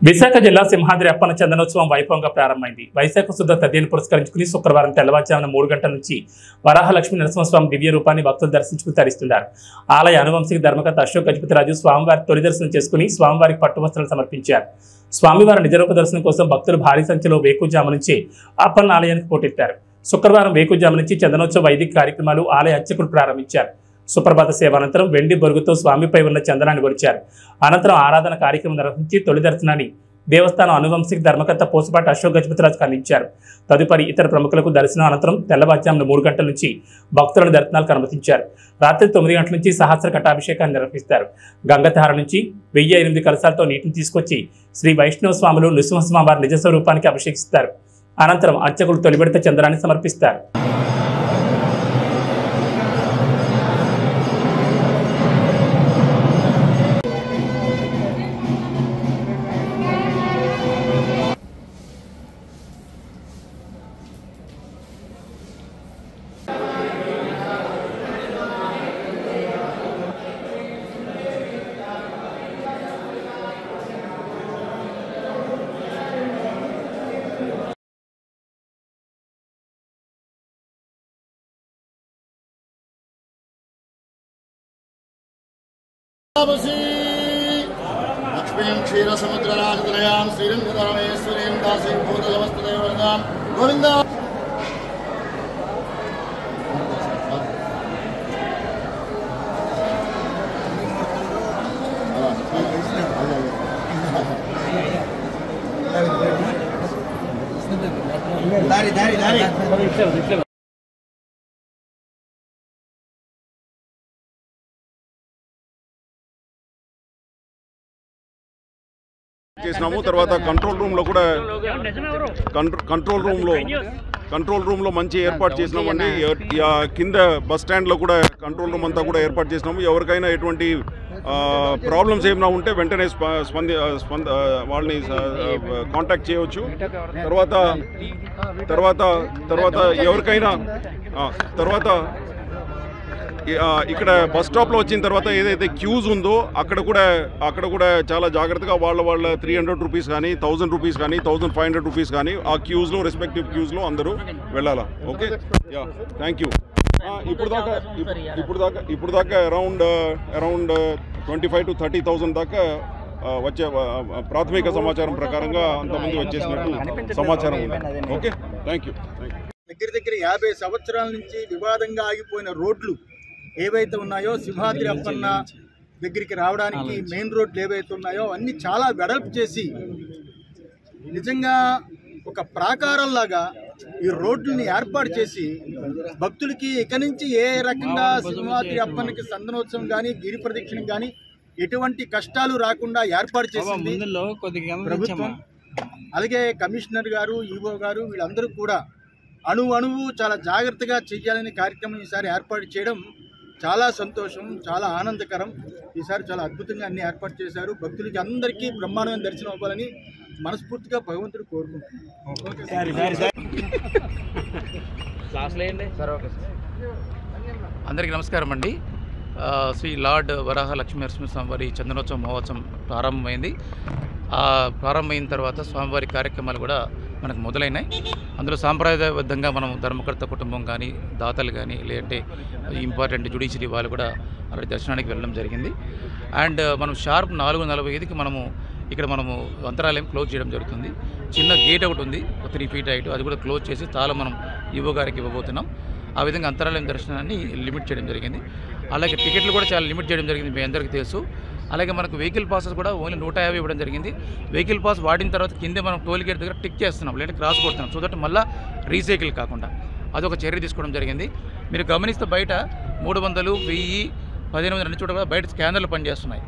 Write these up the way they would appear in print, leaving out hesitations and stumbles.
విశాఖ జిల్లా సింహాద్రి అప్పన్న చందనోత్సవం వైభవంగా ప్రారంభమైంది. వైశాఖ శుద్ధ తదియను పురస్కరించుకుని శుక్రవారం తెల్లవారుజామున 3 గంటల నుంచి వరాహలక్ష్మీ నరసింహస్వామి దివ్య రూపాన్ని భక్తులు దర్శించుకుని తరిస్తున్నారు. ఆలయ అనువంశిక ధర్మకర్త అశోక్ గజపతిరాజు స్వామివారి తొలి దర్శనం చేసుకుని స్వామివారికి పట్టు వస్త్రాలు సమర్పించారు. స్వామివారి నిజరూప దర్శనం కోసం భక్తులు భారీ సంఖ్యలో వేకుజాము నుంచి అప్పన్న ఆలయానికి పోటెత్తారు. శుక్రవారం వేకుజాము నుంచి చందనోత్సవ వైదిక కార్యక్రమాలు ఆలయ అర్చకులు ప్రారంభించారు. సుప్రభాత సేవ అనంతరం వెండి బొరుగుతో స్వామిపై ఉన్న చందనాన్ని ఒలిచారు. అనంతరం ఆరాధన కార్యక్రమం నిర్వహించి తొలి దర్శనాన్ని దేవస్థానం అనువంశిక ధర్మకర్త పోసుపాటి అశోక్ గజపతిరాజుకు అందించారు. తదుపరి ఇతర ప్రముఖులకు దర్శనం అనంతరం తెల్లవారుజామున 3 గంటల నుంచి భక్తులను దర్శనాలకు అనుమతించారు. రాత్రి 9 గంటల నుంచి సహస్ర ఘటాభిషేకాన్ని నిర్వహిస్తారు. గంగధార నుంచి 1008 కలశాలతో నీటిని తీసుకొచ్చి శ్రీ వైష్ణవ స్వాములు నృసింహస్వామివారి నిజ స్వరూపానికి అభిషేకిస్తారు. అనంతరం అర్చకులు తొలి విడత చందనాన్ని సమర్పిస్తారు. लक्ष्मीं क्षीरसमुद्रराजतनयां श्रीरङ्गरामेश्वरीं दासीं भूतलवस्तुदेवतां गोविन्द చేసినాము. తర్వాత కంట్రోల్ రూమ్ లో మంచి ఏర్పాటు చేసినామండి. కింద బస్ స్టాండ్ లో కూడా కంట్రోల్ రూమ్ అంతా కూడా ఏర్పాటు చేసినాము. ఎవరికైనా ఎటువంటి ప్రాబ్లమ్స్ ఏమైనా ఉంటే వెంటనే వాళ్ళని కాంటాక్ట్ చేయవచ్చు. తర్వాత ఎవరికైనా ఇక్కడ బస్ స్టాప్లో వచ్చిన తర్వాత ఏదైతే క్యూస్ ఉందో అక్కడ కూడా చాలా జాగ్రత్తగా వాళ్ళ 300 రూపీస్ కానీ 1000 రూపీస్ కానీ 1500 రూపీస్ కానీ ఆ క్యూస్లో రెస్పెక్టివ్ క్యూస్లో అందరూ వెళ్ళాలా. Okay, yeah, thank you. ఇప్పుడు దాకా అరౌండ్ 25,000 to 30,000 దాకా వచ్చే ప్రాథమిక సమాచారం ప్రకారంగా అంతమంది వచ్చేసినట్టు సమాచారం ఉంది. Okay, thank you. దగ్గర 50 సంవత్సరాల నుంచి వివాదంగా ఆగిపోయిన రోడ్లు ఏవైతే ఉన్నాయో సింహాద్రి అప్పన్న దగ్గరికి రావడానికి మెయిన్ రోడ్లు ఏవైతే ఉన్నాయో అన్నీ చాలా వెడల్పు చేసి నిజంగా ఒక ప్రాకారంలాగా ఈ రోడ్లని ఏర్పాటు చేసి భక్తులకి ఇక నుంచి ఏ రకంగా సింహాద్రి అప్పన్నకి సందనోత్సవం కానీ గిరి ప్రదక్షిణ కానీ ఎటువంటి కష్టాలు రాకుండా ఏర్పాటు చేసింది ప్రభుత్వం. అలాగే కమిషనర్ గారు, ఈవో గారు వీళ్ళందరూ కూడా అణువు చాలా జాగ్రత్తగా చేయాలని కార్యక్రమం ఈసారి ఏర్పాటు చేయడం చాలా సంతోషం, చాలా ఆనందకరం. ఈసారి చాలా అద్భుతంగా అన్ని ఏర్పాటు చేశారు. భక్తులకి అందరికీ బ్రహ్మాండమైన దర్శనం అవ్వాలని మనస్ఫూర్తిగా భగవంతుడు కోరుకుంటున్నాను. అందరికీ నమస్కారం అండి. శ్రీ లార్డ్ వరాహ లక్ష్మీ నరసింహస్వామి వారి చందనోత్సవం మహోత్సవం ప్రారంభమైంది. ప్రారంభమైన తర్వాత స్వామివారి కార్యక్రమాలు కూడా మనకు మొదలైనాయి. అందులో సాంప్రదాయబద్ధంగా మనం ధర్మకర్త కుటుంబం కానీ, దాతలు కానీ, లేదంటే ఇంపార్టెంట్ జ్యుడిషియరీ వాళ్ళు కూడా అక్కడ దర్శనానికి వెళ్ళడం జరిగింది. అండ్ మనం షార్ప్ 4:45కి మనము అంతరాలయం క్లోజ్ చేయడం జరుగుతుంది. చిన్న గేట్ ఒకటి ఉంది 3 feet హైట్, అది కూడా క్లోజ్ చేసి తాళం మనం ఈవో గారికి ఇవ్వబోతున్నాం. ఆ విధంగా అంతరాలయం దర్శనాన్ని లిమిట్ చేయడం జరిగింది. అలాగే టికెట్లు కూడా చాలా లిమిట్ చేయడం జరిగింది, మీ అందరికీ తెలుసు. అలాగే మనకు వెహికల్ పాసెస్ కూడా ఓన్లీ 150 ఇవ్వడం జరిగింది. వెహికల్ పాస్ వాడిన తర్వాత కిందే మనం టోల్ గేట్ దగ్గర టిక్ చేస్తున్నాం, లేదంటే క్రాస్ కొడుతున్నాం, సో దట్ మళ్ళీ రీసైకిల్ కాకుండా అదొక చర్య తీసుకోవడం జరిగింది. మీరు గమనిస్తే బయట 300, 1000, 1500 అన్ని చోట్ల కూడా బయట స్కానర్లు పనిచేస్తున్నాయి,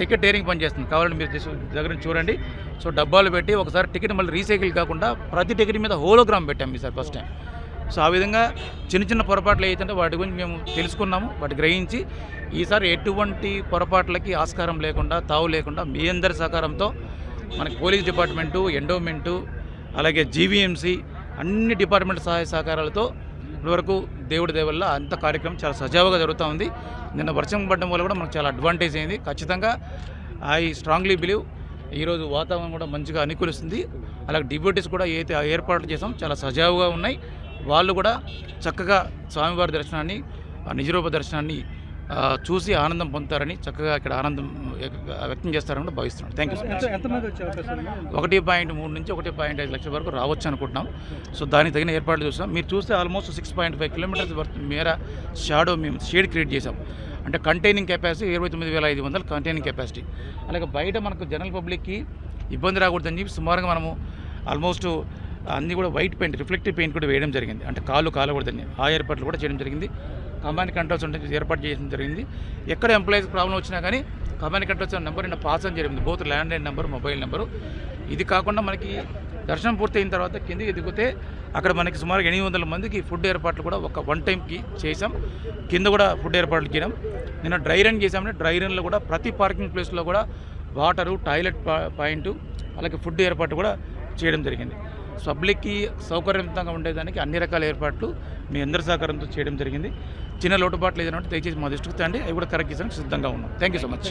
టికెట్ టేరింగ్ పనిచేస్తుంది. కావాలంటే మీరు దగ్గర చూడండి. సో డబ్బాలు పెట్టి ఒకసారి టికెట్ మళ్ళీ రీసైకిల్ కాకుండా ప్రతి టికెట్ మీద హోలోగ్రామ్ పెట్టాం ఈసారి ఫస్ట్ టైం. సో ఆ విధంగా చిన్న పొరపాట్లు ఏవైతే వాటి గురించి మేము తెలుసుకున్నాము, వాటి గ్రహించి ఈసారి ఎటువంటి పొరపాట్లకి ఆస్కారం లేకుండా, తావు లేకుండా మీ అందరి సహకారంతో మనకి పోలీస్ డిపార్ట్మెంటు, ఎండోమెంటు, అలాగే జీవీఎంసీ అన్ని డిపార్ట్మెంట్ సహాయ సహకారాలతో ఇప్పటివరకు దేవుడి దయ వల్ల అంత కార్యక్రమం చాలా సజావుగా జరుగుతూ ఉంది. నిన్న వర్షం పడడం వల్ల కూడా మనకు చాలా అడ్వాంటేజ్ అయింది. ఖచ్చితంగా ఐ స్ట్రాంగ్లీ బిలీవ్ ఈరోజు వాతావరణం కూడా మంచిగా అనుకూలిస్తుంది. అలాగే డివోటీస్ కూడా ఏదైతే ఏర్పాట్లు చేసాం చాలా సజావుగా ఉన్నాయి. వాళ్ళు కూడా చక్కగా స్వామివారి దర్శనాన్ని నిజరూప దర్శనాన్ని చూసి ఆనందం పొందుతారని చక్కగా ఇక్కడ ఆనందం వ్యక్తం చేస్తారని కూడా భావిస్తున్నాను. Thank you. 1.3 నుంచి 1.5 లక్షల వరకు రావచ్చు అనుకుంటున్నాం. సో దానికి తగిన ఏర్పాట్లు చూస్తాం. మీరు చూస్తే ఆల్మోస్ట్ 6.5 కిలోమీటర్స్ మేర మేము షేడ్ క్రియేట్ చేసాం. అంటే కంటైనింగ్ కెపాసిటీ 29,500 కంటైనింగ్ కెపాసిటీ. అలాగే బయట మనకు జనరల్ పబ్లిక్కి ఇబ్బంది రాకూడదని చెప్పి సుమారుగా మనము ఆల్మోస్ట్ అన్నీ కూడా వైట్ పెయింట్, రిఫ్లెక్టివ్ పెయింట్ కూడా వేయడం జరిగింది. అంటే కాలకూడదని ఆ ఏర్పాట్లు కూడా చేయడం జరిగింది. కమాండ్ కంట్రోల్స్ ఏర్పాటు చేయడం జరిగింది. ఎక్కడ ఎంప్లాయీస్ ప్రాబ్లం వచ్చినా కానీ కమాండ్ కంట్రోల్స్ నెంబర్ పాస్ అని జరిగింది, both landline number, mobile number. ఇది కాకుండా మనకి దర్శనం పూర్తయిన తర్వాత కిందికి దిగితే అక్కడ మనకి సుమారు 800 మందికి ఫుడ్ ఏర్పాట్లు కూడా వన్ టైంకి చేసాం. కింద కూడా ఫుడ్ ఏర్పాట్లు చేయడం. నిన్న డ్రై రన్ చేసామంటే డ్రై రన్లో కూడా ప్రతి పార్కింగ్ ప్లేస్లో కూడా వాటరు, టాయిలెట్ పాయింట్, అలాగే ఫుడ్ ఏర్పాటు కూడా చేయడం జరిగింది. పబ్లిక్కి సౌకర్యవంతంగా ఉండేదానికి అన్ని రకాల ఏర్పాట్లు మీ అందరి సహకారంతో చేయడం జరిగింది. చిన్న లోటుపాట్లు ఏదైనా ఉంటే దయచేసి మా దృష్టికి తండి, అవి కూడా కరెక్ట్ చేసానికి సిద్ధంగా ఉన్నాం. Thank you so much.